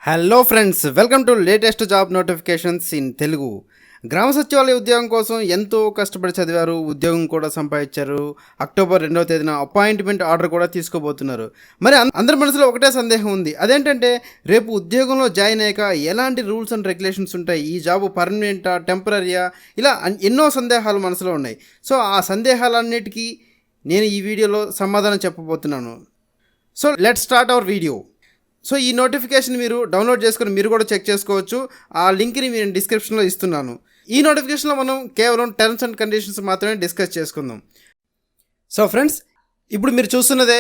Hello friends, welcome to latest job notifications in Telugu. గ్రామ సచివాలయ ఉద్యోగం కోసం ఎంతో కష్టపడి చదివారు, ఉద్యోగం కూడా సంపాదించారు. అక్టోబర్ 2వ తేదీన అపాయింట్మెంట్ ఆర్డర్ కూడా తీసుకోబోతున్నారు. మరి అందరి మనసులో ఒకటే సందేహం ఉంది. అదేంటంటే రేపు ఉద్యోగంలో జాయిన్ అయ్యాక ఎలాంటి రూల్స్ అండ్ రెగ్యులేషన్స్ ఉంటాయి, ఈ జాబ్ పర్మనెంటా టెంపరరీయా, ఇలా ఎన్నో సందేహాలు మనసులో ఉన్నాయి. సో ఆ సందేహాలన్నిటికీ నేను ఈ వీడియోలో సమాధానం చెప్పబోతున్నాను. So let's start our video. So ఈ నోటిఫికేషన్ మీరు డౌన్లోడ్ చేసుకుని మీరు కూడా చెక్ చేసుకోవచ్చు. ఆ లింక్ని నేను డిస్క్రిప్షన్లో ఇస్తున్నాను. ఈ నోటిఫికేషన్లో మనం కేవలం టర్మ్స్ అండ్ కండిషన్స్ మాత్రమే డిస్కస్ చేసుకుందాం. సో ఫ్రెండ్స్, ఇప్పుడు మీరు చూస్తున్నదే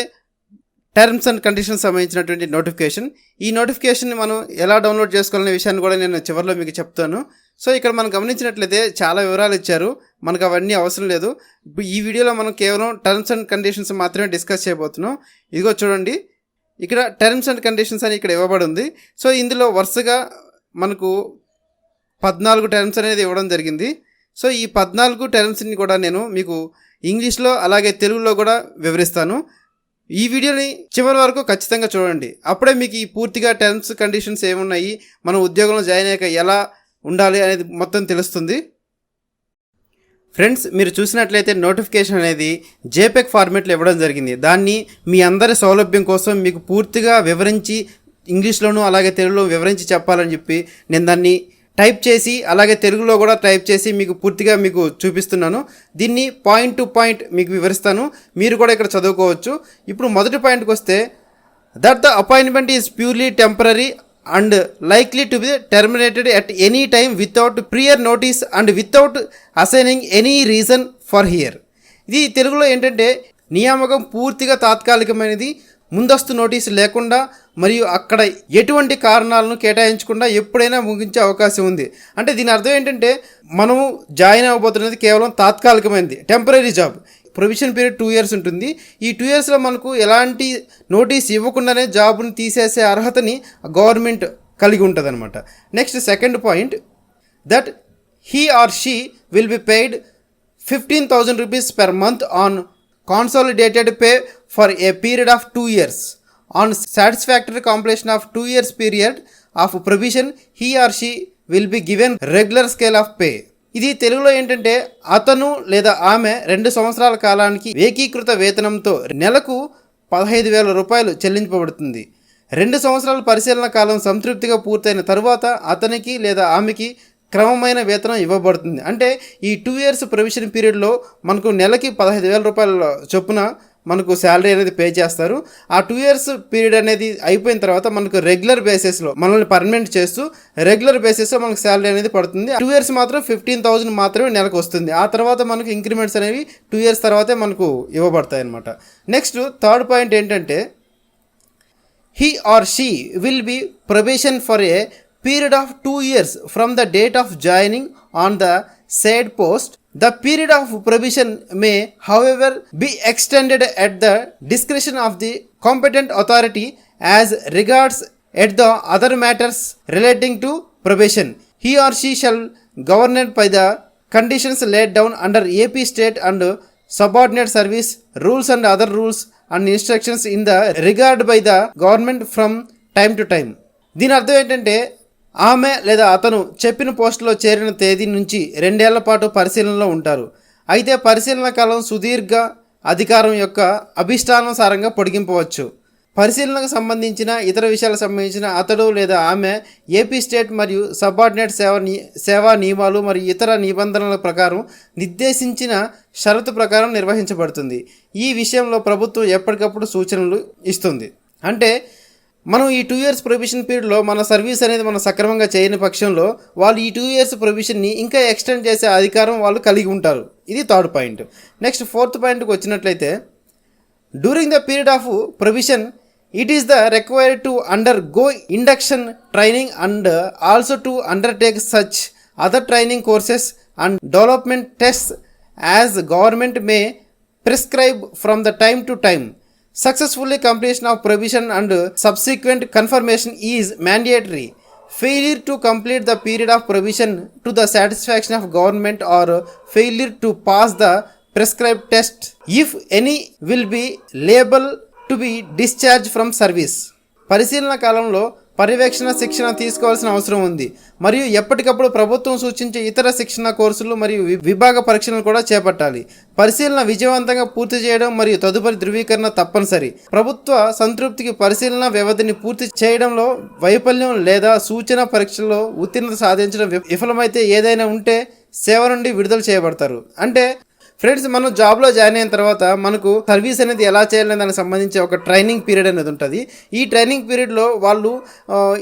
టర్మ్స్ అండ్ కండిషన్స్ సంబంధించినటువంటి నోటిఫికేషన్. ఈ నోటిఫికేషన్ని మనం ఎలా డౌన్లోడ్ చేసుకోవాలనే విషయాన్ని కూడా నేను చివరిలో మీకు చెప్తాను. సో ఇక్కడ మనం గమనించినట్లయితే చాలా వివరాలు ఇచ్చారు, మనకు అవన్నీ అవసరం లేదు. ఇప్పుడు ఈ వీడియోలో మనం కేవలం టర్మ్స్ అండ్ కండిషన్స్ మాత్రమే డిస్కస్ చేయబోతున్నాం. ఇదిగో చూడండి, ఇక్కడ టర్మ్స్ అండ్ కండిషన్స్ అని ఇక్కడ ఇవ్వబడి ఉంది. సో ఇందులో వరుసగా మనకు 14 టర్మ్స్ అనేది ఇవ్వడం జరిగింది. సో ఈ 14 టర్మ్స్ని కూడా నేను మీకు ఇంగ్లీష్లో అలాగే తెలుగులో కూడా వివరిస్తాను. ఈ వీడియోని చివరి వరకు ఖచ్చితంగా చూడండి. అప్పుడే మీకు ఈ పూర్తిగా టర్మ్స్ కండిషన్స్ ఏమున్నాయి, మనం ఉద్యోగంలో జాయిన్ అయ్యాక ఎలా ఉండాలి అనేది మొత్తం తెలుస్తుంది. ఫ్రెండ్స్, మీరు చూసినట్లయితే నోటిఫికేషన్ అనేది జేపెక్ ఫార్మేట్లో ఇవ్వడం జరిగింది. దాన్ని మీ అందరి సౌలభ్యం కోసం మీకు పూర్తిగా వివరించి ఇంగ్లీష్లోనూ అలాగే తెలుగులో వివరించి చెప్పాలని చెప్పి నేను దాన్ని టైప్ చేసి అలాగే తెలుగులో కూడా టైప్ చేసి మీకు పూర్తిగా మీకు చూపిస్తున్నాను. దీన్ని పాయింట్ టు పాయింట్ మీకు వివరిస్తాను, మీరు కూడా ఇక్కడ చదువుకోవచ్చు. ఇప్పుడు మొదటి పాయింట్కి వస్తే, that the appointment is purely temporary and likely to be terminated at any time without prior notice and without assigning any reason for here. ఇది తెలుగులో ఏంటంటే, నియామకం పూర్తిగా తాత్కాలికమైనది, ముందస్తు నోటీసు లేకుండా మరియు అక్కడ ఎటువంటి కారణాలను కేటాయించకుండా ఎప్పుడైనా ముగించే అవకాశం ఉంది. అంటే దీని అర్థం ఏంటంటే, మనము జాయిన్ అవ్వబోతున్నది కేవలం తాత్కాలికమైనది, temporary job. Provision period 2 years ఉంటుంది. ఈ 2 yearsలో మనకు ఎలాంటి నోటీస్ ఇవ్వకుండానే జాబ్ని తీసేసే అర్హతని గవర్నమెంట్ కలిగి ఉంటుంది అనమాట. Next second point, that he or she will be paid 15,000 rupees per month on consolidated pay for a period of 2 years. On satisfactory completion of 2 years period of provision, he or she will be given regular scale of pay. ఇది తెలుగులో ఏంటంటే, అతను లేదా ఆమె 2 సంవత్సరాల కాలానికి ఏకీకృత వేతనంతో నెలకు 15,000 రూపాయలు చెల్లించబడుతుంది. 2 సంవత్సరాల పరిశీలన కాలం సంతృప్తిగా పూర్తయిన తరువాత అతనికి లేదా ఆమెకి క్రమమైన వేతనం ఇవ్వబడుతుంది. అంటే ఈ 2 years ప్రొవిషన్ పీరియడ్లో మనకు నెలకి 15,000 రూపాయల చొప్పున మనకు శాలరీ అనేది పే చేస్తారు. ఆ 2 years పీరియడ్ అనేది అయిపోయిన తర్వాత మనకు రెగ్యులర్ బేసిస్లో మనల్ని పర్మనెంట్ చేస్తూ రెగ్యులర్ బేసిస్లో మనకు శాలరీ అనేది పడుతుంది. 2 years మాత్రం 15,000 మాత్రమే నెలకు వస్తుంది. ఆ తర్వాత మనకు ఇంక్రిమెంట్స్ అనేవి 2 years తర్వాతే మనకు ఇవ్వబడతాయి అన్నమాట. నెక్స్ట్ థర్డ్ పాయింట్ ఏంటంటే, he or she will be probation for a period of 2 years from the date of joining on the said post. The period of probation may, however, be extended at the discretion of the competent authority as regards at the other matters relating to probation. He or she shall governed by the conditions laid down under AP state and subordinate service rules and other rules and instructions in the regard by the government from time to time. దీని అర్థం ఏంటంటే, ఆమె లేదా అతను చెప్పిన పోస్టులో చేరిన తేదీ నుంచి 2 ఏళ్ల పాటు పరిశీలనలో ఉంటారు. అయితే పరిశీలన కాలం సుదీర్ఘ అధికారం యొక్క అభిష్టానుసారంగా పొడిగింపవచ్చు. పరిశీలనకు సంబంధించిన ఇతర విషయాలకు సంబంధించిన అతడు లేదా ఆమె ఏపీ స్టేట్ మరియు సబార్డినేట్ సేవా నియమాలు మరియు ఇతర నిబంధనల ప్రకారం నిర్దేశించిన షరతు ప్రకారం నిర్వహించబడుతుంది. ఈ విషయంలో ప్రభుత్వం ఎప్పటికప్పుడు సూచనలు ఇస్తుంది. అంటే మనం ఈ 2 years ప్రొవిషన్ పీరియడ్లో మన సర్వీస్ అనేది మనం సక్రమంగా చేయని పక్షంలో వాళ్ళు ఈ 2 years ప్రొవిషన్ని ఇంకా ఎక్స్టెండ్ చేసే అధికారం వాళ్ళు కలిగి ఉంటారు. ఇది థర్డ్ పాయింట్. నెక్స్ట్ ఫోర్త్ పాయింట్కి వచ్చినట్లయితే, during the period of provision it is the required to under go induction training and also to undertake such other training courses and development tests as government May prescribe from the time to time. Successfully completion of provision and subsequent confirmation is mandatory. Failure to complete the period of provision to the satisfaction of government or failure to pass the prescribed test, if any, will be liable to be discharged from service. పరిశీలన కాలంలో పర్యవేక్షణ శిక్షణ తీసుకోవాల్సిన అవసరం ఉంది. మరియు ఎప్పటికప్పుడు ప్రభుత్వం సూచించే ఇతర శిక్షణ కోర్సులు మరియు విభాగ పరీక్షలను కూడా చేపట్టాలి. పరిశీలన విజయవంతంగా పూర్తి చేయడం మరియు తదుపరి ధృవీకరణ తప్పనిసరి. ప్రభుత్వ సంతృప్తికి పరిశీలన వ్యవధిని పూర్తి చేయడంలో వైఫల్యం లేదా సూచన పరీక్షల్లో ఉత్తీర్ణత సాధించడం విఫలమైతే ఏదైనా ఉంటే సేవ నుండి విడుదల చేయబడతారు. అంటే ఫ్రెండ్స్, మనం జాబ్లో జాయిన్ అయిన తర్వాత మనకు సర్వీస్ అనేది ఎలా చేయాలనే దానికి సంబంధించి ఒక ట్రైనింగ్ పీరియడ్ అనేది ఉంటుంది. ఈ ట్రైనింగ్ పీరియడ్లో వాళ్ళు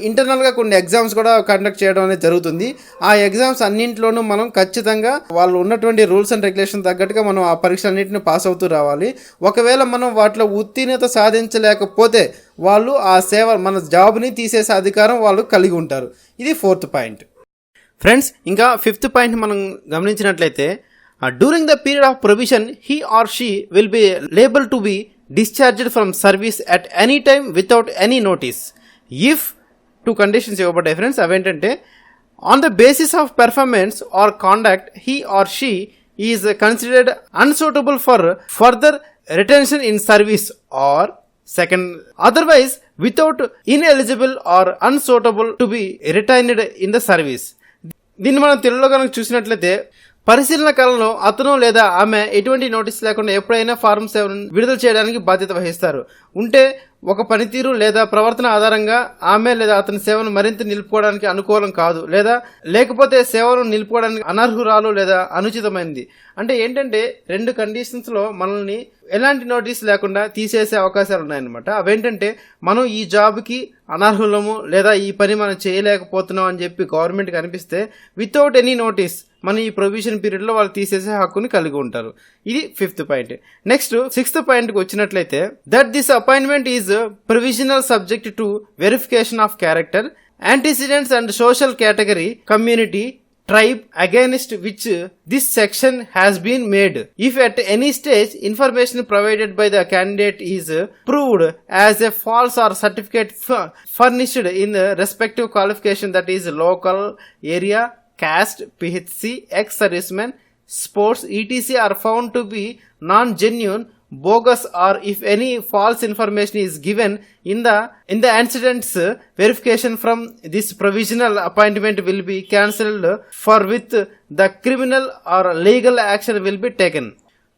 ఇంటర్నల్గా కొన్ని ఎగ్జామ్స్ కూడా కండక్ట్ చేయడం అనేది జరుగుతుంది. ఆ ఎగ్జామ్స్ అన్నింటిలోనూ మనం ఖచ్చితంగా వాళ్ళు ఉన్నటువంటి రూల్స్ అండ్ రెగ్యులేషన్ తగ్గట్టుగా మనం ఆ పరీక్ష అన్నింటిని పాస్ అవుతూ రావాలి. ఒకవేళ మనం వాటిలో ఉత్తీర్ణత సాధించలేకపోతే వాళ్ళు ఆ సేవ మన జాబ్ని తీసేసే అధికారం వాళ్ళు కలిగి ఉంటారు. ఇది 4th పాయింట్. ఫ్రెండ్స్, ఇంకా 5th పాయింట్ మనం గమనించినట్లయితే, during the period of provision, he or she will be liable to be discharged from service at any time without any notice. If 2 conditions ఇవ్వబడ్డాయి ఫ్రెండ్స్. అవేంటంటే, on the basis of performance or conduct he or she is considered unsuitable for further retention in service, or second, otherwise without ineligible or unsuitable to be retained in the service. దీన్ని మనం తెలుగులో కనుక చూసినట్లయితే, పరిశీలన కాలంలో అతను లేదా ఆమె ఎటువంటి నోటీస్ లేకుండా ఎప్పుడైనా ఫారం 7 విడుదల చేయడానికి బాధ్యత వహిస్తారు. ఉంటే ఒక పనితీరు లేదా ప్రవర్తన ఆధారంగా ఆమె లేదా అతని సేవను మరింత నిలుపుకోవడానికి అనుకూలం కాదు, లేదా లేకపోతే సేవను నిలుపుకోవడానికి అనర్హురాలు లేదా అనుచితమైనది. అంటే ఏంటంటే, 2 కండిషన్స్లో మనల్ని ఎలాంటి నోటీస్ లేకుండా తీసేసే అవకాశాలు ఉన్నాయన్నమాట. అవేంటంటే, మనం ఈ జాబ్కి అనర్హులము లేదా ఈ పని మనం చేయలేకపోతున్నాం అని చెప్పి గవర్నమెంట్కి అనిపిస్తే వితౌట్ ఎనీ నోటీస్ మనం ఈ ప్రొవిజన్ పీరియడ్లో వాళ్ళు తీసేసే హక్కుని కలిగి ఉంటారు. ఇది 5th పాయింట్. నెక్స్ట్ 6th పాయింట్కి వచ్చినట్లయితే, that this appointment is provisional subject to verification of character, antecedents and social category, community, tribe against which this section has been made. If at any stage information provided by the candidate is proved as a false or certificate furnished in the respective qualification, that is local, area, caste, PHC, ex-serviceman, sports, etc. are found to be non-genuine, bogus, or if any false information is given in the antecedents, verification from this provisional appointment will be cancelled, for with the criminal or legal action will be taken.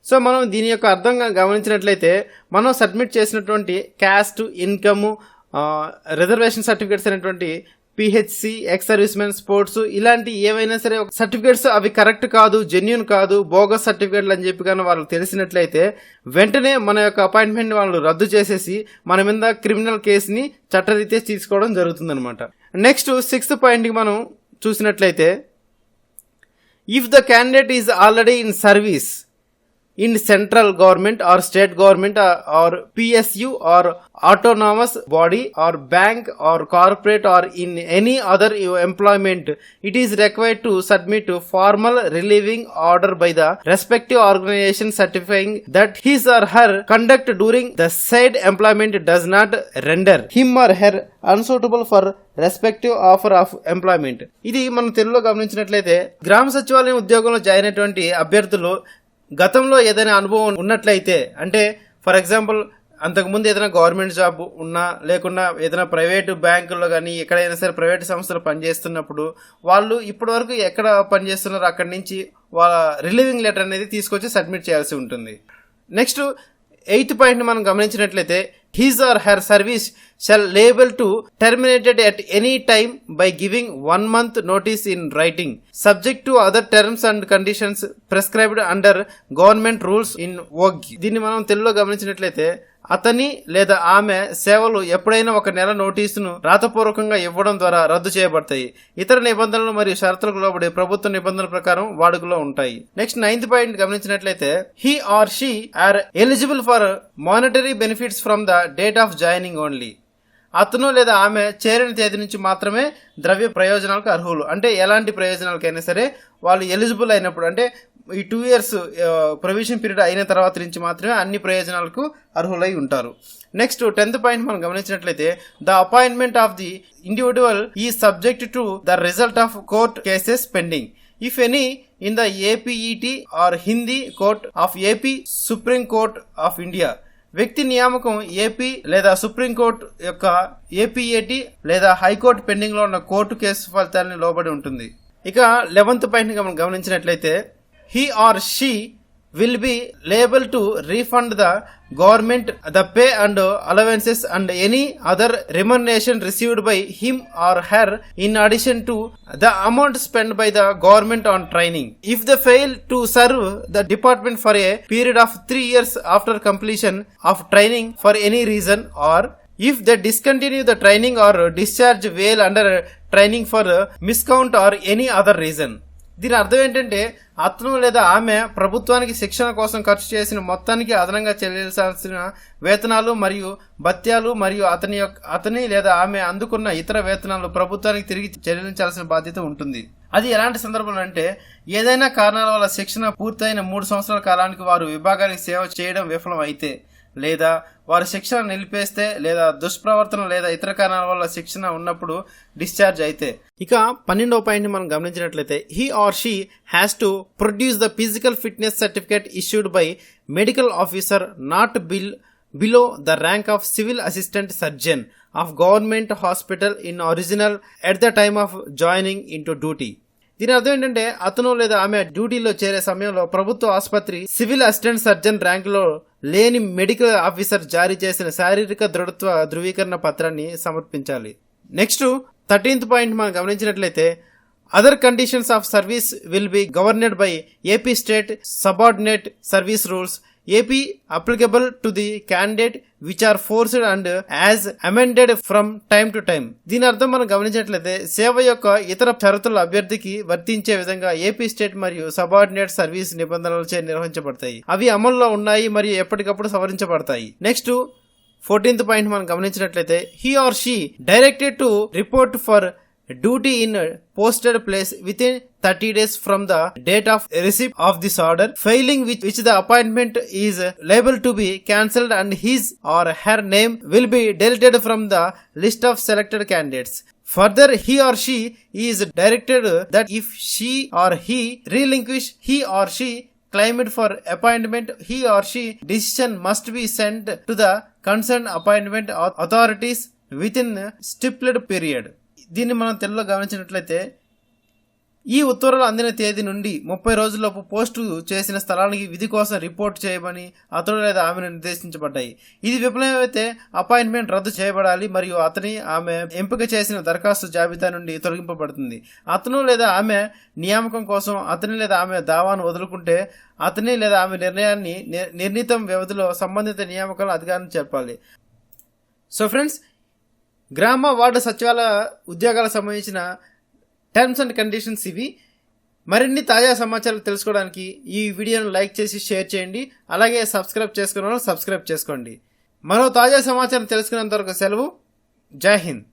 So మనం దీని యొక్క అర్థంగా గమనించినట్లయితే, మనం submit చేసినటువంటి caste, income, reservation certificates అనేటువంటి PHC, ex service men, sports, ఇలాంటి ఏవైనా సరే సర్టిఫికేట్స్ అవి కరెక్ట్ కాదు, జెన్యూన్ కాదు, బోగస్ సర్టిఫికేట్లు అని చెప్పి కానీ వాళ్ళకి తెలిసినట్లయితే వెంటనే మన యొక్క అపాయింట్మెంట్ వాళ్ళు రద్దు చేసేసి మన మీద క్రిమినల్ కేసుని చట్టరీత్యా తీసుకోవడం జరుగుతుందన్నమాట. నెక్స్ట్ 6th పాయింట్కి మనం చూసినట్లయితే, if the candidate is already in service in central government or state government or PSU or autonomous body or bank or corporate or in any other employment, it is required to submit formal relieving order by the respective organization certifying that his or her conduct during the said employment does not render him or her unsuitable for respective offer of employment. ఇది మనం తెలుగులో గమనించినట్లయితే, గ్రామ సచివాలయం ఉద్యోగంలో join అయినటువంటి అభ్యర్థులు గతంలో ఏదైనా అనుభవం ఉన్నట్లయితే, అంటే ఫర్ ఎగ్జాంపుల్ అంతకుముందు ఏదైనా గవర్నమెంట్ జాబ్ ఉన్నా లేకున్నా ఏదైనా ప్రైవేటు బ్యాంకుల్లో కానీ ఎక్కడైనా సరే ప్రైవేట్ సంస్థలు పనిచేస్తున్నప్పుడు వాళ్ళు ఇప్పటి వరకు ఎక్కడ పనిచేస్తున్నారో అక్కడి నుంచి వాళ్ళ రిలీవింగ్ లెటర్ అనేది తీసుకొచ్చి సబ్మిట్ చేయాల్సి ఉంటుంది. నెక్స్ట్ 8th పాయింట్ మనం గమనించినట్లయితే, his or her service shall liable to terminated at any time by giving 1 month notice in writing, subject to other terms and conditions prescribed under government rules in vogue. దీన్ని మనం తెలుగులో గమనించినట్లయితే, అతని లేదా ఆమె సేవలు ఎప్పుడైనా 1 నెల నోటీసును రాతపూర్వకంగా ఇవ్వడం ద్వారా రద్దు చేయబడతాయి. ఇతర నిబంధనలు మరియు షరతులకు లోబడి ప్రభుత్వ నిబంధనల ప్రకారం వాడుకలో ఉంటాయి. నెక్స్ట్ 9th పాయింట్ గమనించినట్లయితే, he or she are eligible for monetary benefits from the date of joining only. అతను లేదా ఆమె చేరిన తేదీ నుంచి మాత్రమే ద్రవ్య ప్రయోజనాలకు అర్హులు. అంటే ఎలాంటి ప్రయోజనాలకైనా సరే వాళ్ళు ఎలిజిబుల్ అయినప్పుడు, అంటే ఈ 2 years ప్రొవిజన్ పీరియడ్ అయిన తర్వాత నుంచి మాత్రమే అన్ని ప్రయోజనాలకు అర్హులై ఉంటారు. నెక్స్ట్ 10th పాయింట్ మనం గమనించినట్లయితే, the appointment of the individual is subject to the result of court cases pending, if any in the APET or Hindi court of AP, Supreme Court of India, వ్యక్తి నియామకం AP లేదా supreme court యొక్క ఏపీఏటి లేదా high court pending లో ఉన్న court case ఫలితాన్ని లోబడి ఉంటుంది. ఇక 11th పాయింట్ మనం గమనించినట్లయితే he or she will be liable to refund the government the pay and allowances and any other remuneration received by him or her in addition to the amount spent by the government on training if they fail to serve the department for a period of 3 years after completion of training for any reason, or if they discontinue the training or discharge well under training for miscount or any other reason. దీని అర్థం ఏంటంటే అతను లేదా ఆమె ప్రభుత్వానికి శిక్షణ కోసం ఖర్చు చేసిన మొత్తానికి అదనంగా చెల్లించాల్సిన వేతనాలు మరియు భత్యాలు మరియు అతని లేదా ఆమె అందుకున్న ఇతర వేతనాలు ప్రభుత్వానికి తిరిగి చెల్లించాల్సిన బాధ్యత ఉంటుంది. అది ఎలాంటి సందర్భంలో అంటే ఏదైనా కారణాల వల్ల శిక్షణ పూర్తయిన 3 సంవత్సరాల కాలానికి వారు విభాగానికి సేవ చేయడం విఫలం అయితే, లేదా వారు శిక్షణ నిలిపేస్తే, లేదా దుష్ప్రవర్తన లేదా ఇతర కారణాల వల్ల శిక్షణ ఉన్నప్పుడు డిశ్చార్జ్ అయితే. ఇక 12వ పాయింట్ మనం గమనించినట్లయితే he or she has to produce the physical fitness certificate issued by medical officer not below the rank of civil assistant surgeon of government hospital in original at the time of joining into duty. దీని అర్థం ఏంటంటే అతను లేదా ఆమె డ్యూటీలో చేరే సమయంలో ప్రభుత్వ ఆసుపత్రి సివిల్ అసిస్టెంట్ సర్జన్ ర్యాంకులో లేని మెడికల్ ఆఫీసర్ జారీ చేసిన శారీరక దృఢత్వ ధృవీకరణ పత్రాన్ని సమర్పించాలి. నెక్స్ట్ 13th పాయింట్ మనం గమనించినట్లయితే other conditions of service will be governed by AP state subordinate service rules AP applicable to the candidate which are forced and as amended from time to time. దీని అర్థం మనం గమనించినట్లయితే సేవ యొక్క ఇతర షరతుల అభ్యర్థికి వర్తించే విధంగా ఏపీ స్టేట్ మరియు సబార్డినేట్ సర్వీస్ నిబంధనలచే నిర్వహించబడతాయి. అవి అమల్లో ఉన్నాయి మరియు ఎప్పటికప్పుడు సవరించబడతాయి. నెక్స్ట్ 14th పాయింట్ మనం గమనించినట్లయితే he or she directed to report for duty in posted place within 30 days from the date of receipt of this order, failing which the appointment is liable to be cancelled and his or her name will be deleted from the list of selected candidates. Further, he or she is directed that if she or he relinquish he or she claimed for appointment, he or she decision must be sent to the concerned appointment authorities within stipulated period. దీన్ని మనం తెలుగులో గమనించినట్లయితే ఈ ఉత్తర్వులు అందిన తేదీ నుండి 30 రోజుల్లోపు post చేసిన స్థలానికి విధి కోసం రిపోర్ట్ చేయమని అతడు లేదా ఆమెను నిర్దేశించబడ్డాయి. ఇది విఫలమైతే అపాయింట్మెంట్ రద్దు చేయబడాలి మరియు ఆమె ఎంపిక చేసిన దరఖాస్తు జాబితా నుండి తొలగింపబడుతుంది. అతను లేదా ఆమె నియామకం కోసం అతని లేదా ఆమె దావాను వదులుకుంటే అతని లేదా ఆమె నిర్ణయాన్ని నిర్ణీత వ్యవధిలో సంబంధిత నియామకాల అధికారాన్ని చెప్పాలి. సో ఫ్రెండ్స్, గ్రామ వార్డు సచివాలయ ఉద్యోగాలకు సంబంధించిన టర్మ్స్ అండ్ కండిషన్స్ ఇవి. మరిన్ని తాజా సమాచారాలు తెలుసుకోవడానికి ఈ వీడియోను లైక్ చేసి షేర్ చేయండి. అలాగే సబ్స్క్రైబ్ చేసుకున్న వాళ్ళు సబ్స్క్రైబ్ చేసుకోండి. మరో తాజా సమాచారం తెలుసుకునేంత వరకు సెలవు. జై హింద్.